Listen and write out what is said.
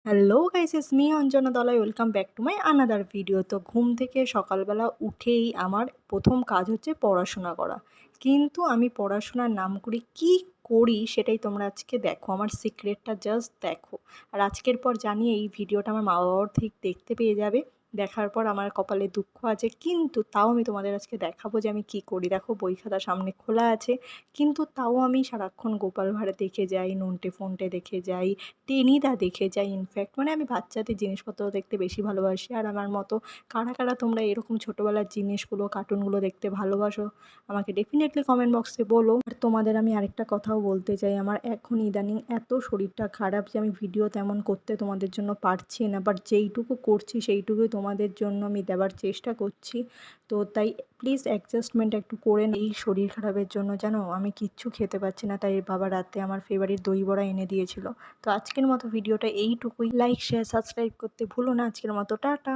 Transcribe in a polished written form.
Hello guys, it's me Anjana Dalai. Welcome back to my another video. তো ঘুম থেকে সকালবেলা উঠেই আমার প্রথম কাজ হচ্ছে পড়াশোনা করা। কিন্তু আমি পড়াশোনার নাম করে কি করি সেটাই তোমরা আজকে দেখো, আমার সিক্রেটটা জাস্ট দেখো। আর আজকের পর জানি এই ভিডিওটা আমার মা বাবাও ঠিক দেখতে পেয়ে যাবে। দেখার পর আমার কপালে দুঃখ আছে, কিন্তু তাও আমি তোমাদের আজকে দেখাবো যে আমি কি করি। দেখো, বই খাতা সামনে খোলা আছে, কিন্তু তাও আমি সারাক্ষণ গোপাল ভাঁড় দেখে যাই, নন্টে ফন্টে দেখে যাই, টেনিদা দেখে যাই। ইনফ্যাক্ট আমি বাচ্চাদের জিনিসপত্র দেখতে বেশি ভালোবাসি। আর আমার মতো কারা কারা তোমরা এরকম ছোটোবেলার জিনিসগুলো, কার্টুনগুলো দেখতে ভালোবাসো আমাকে ডেফিনেটলি কমেন্ট বক্সে বলো। আর তোমাদের আমি আরেকটা কথাও বলতে চাই, আমার এখন ইদানিং এত শরীরটা খারাপ যে আমি ভিডিও তেমন করতে তোমাদের জন্য পারছি না, বাট যেইটুকু করছি সেইটুকুই তোমাদের জন্য আমি দেওয়ার চেষ্টা করছি। তো তাই প্লিজ অ্যাডজাস্টমেন্ট একটু করে এই শরীর খারাপের জন্য জানো আমি কিচ্ছু খেতে পারছি না। তাই বাবা রাতে আমার ফেভারিট দই বড়া এনে দিয়েছিল। তো আজকের মতো ভিডিওটা এইটুকুই। লাইক শেয়ার সাবস্ক্রাইব করতে ভুলো না। আজকের মতো টাটা।